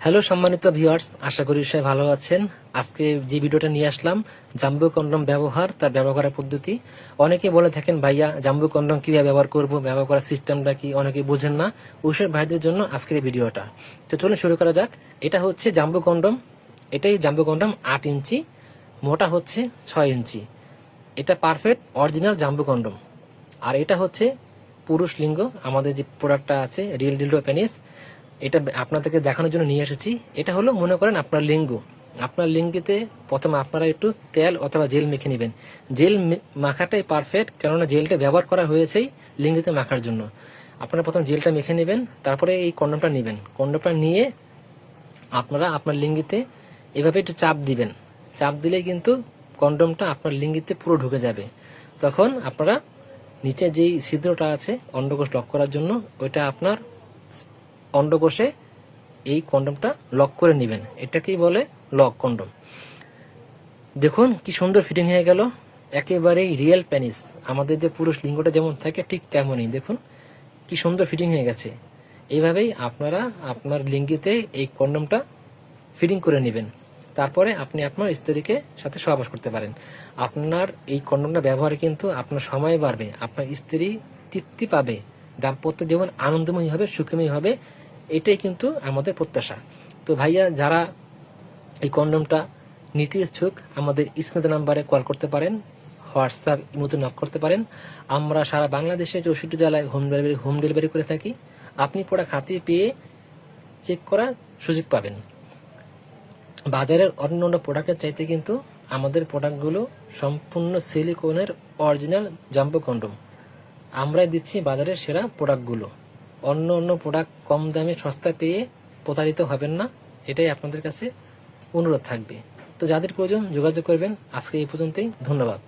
Hello সম্মানিত viewers, আশা করি সবাই ভালো আছেন। আজকে যে ভিডিওটা নিয়ে আসলাম, জাম্বো কন্ডম ব্যবহার, তার ব্যবহার করার পদ্ধতি। অনেকে বলে থাকেন ভাইয়া জাম্বো কন্ডম কিভাবে ব্যবহার করব, ব্যবহার করার সিস্টেমটা কি, অনেকে বোঝেন না। ওইসব ভাইদের জন্য আজকের এই ভিডিওটা। তো চলুন শুরু করা যাক। এটা হচ্ছে জাম্বো কন্ডম। এটাই জাম্বো কন্ডম 8 ইঞ্চি, মোটা হচ্ছে 6 ইঞ্চি। এটা পারফেক্ট অরিজিনাল জাম্বো কন্ডম। আর এটা হচ্ছে পুরুষ লিঙ্গ, আমাদের যে প্রোডাক্টটা আছে রিয়েল ডিলডো পেনিস, এটা আপনাদেরকে দেখানোর জন্য নিয়ে এসেছি। এটা হলো মনে করেন আপনার লিঙ্গ। আপনার লিঙ্গেতে প্রথমে আপনারা একটু তেল অথবা জেল মেখে নেবেন। জেল মাখাটাই পারফেক্ট, কেননা জেলটা ব্যবহার করা হয়েছেই লিঙ্গেতে মাখার জন্য। আপনারা প্রথম জেলটা মেখে নেবেন, তারপরে এই কন্ডমটা নেবেন। কন্ডমটা নিয়ে আপনারা আপনার লিঙ্গিতে এভাবে একটু চাপ দিবেন। চাপ দিলে কিন্তু কন্ডমটা আপনার লিঙ্গিতে পুরো ঢুকে যাবে। তখন আপনারা নিচে যেই ছিদ্রটা আছে অন্ডকোষ লক করার জন্য, ওইটা আপনার অন্ডকোষে এই কন্ডমটা লক করে নেবেন। এটাকেই বলে লক কন্ডম। দেখুন কি সুন্দর ফিটিং হয়ে গেল, একেবারেই রিয়েল পেনিস। আমাদের যে পুরুষ লিঙ্গটা যেমন থাকে ঠিক তেমনই। দেখুন কি সুন্দর ফিটিং হয়ে গেছে। এইভাবেই আপনারা আপনার লিঙ্গিতে এই কন্ডমটা ফিটিং করে নেবেন। তারপরে আপনি আপনার স্ত্রীকে সাথে সহবাস করতে পারেন। আপনার এই কন্ডমটা ব্যবহারে কিন্তু আপনার সময় বাড়বে, আপনার স্ত্রী তৃপ্তি পাবে, দাম্পত্য জীবন আনন্দময় হবে, সুখময় হবে। এটাই কিন্তু আমাদের প্রত্যাশা। তো ভাইয়া যারা এই কন্ডমটা নিতে ইচ্ছুক, আমাদের স্ক্রিনে নাম্বারে কল করতে পারেন, হোয়াটসঅ্যাপ ইমোতে নক করতে পারেন। আমরা সারা বাংলাদেশে 64 জেলায় হোম ডেলিভারি করে থাকি। আপনি প্রোডাক্ট হাতে পেয়ে চেক করার সুযোগ পাবেন। বাজারের অন্য প্রোডাক্টের চাইতে কিন্তু আমাদের প্রোডাক্টগুলো সম্পূর্ণ সিলিকনের অরিজিনাল জাম্বো কন্ডম। আমরাই দিচ্ছি বাজারের সেরা প্রোডাক্টগুলো। অন্য প্রোডাক্ট কম দামে সস্তা পেয়ে প্রতারিত হবেন না, এটাই আপনাদের কাছে অনুরোধ থাকবে। তো যাদের প্রয়োজন যোগাযোগ করবেন। আজকে এই পর্যন্তই, ধন্যবাদ।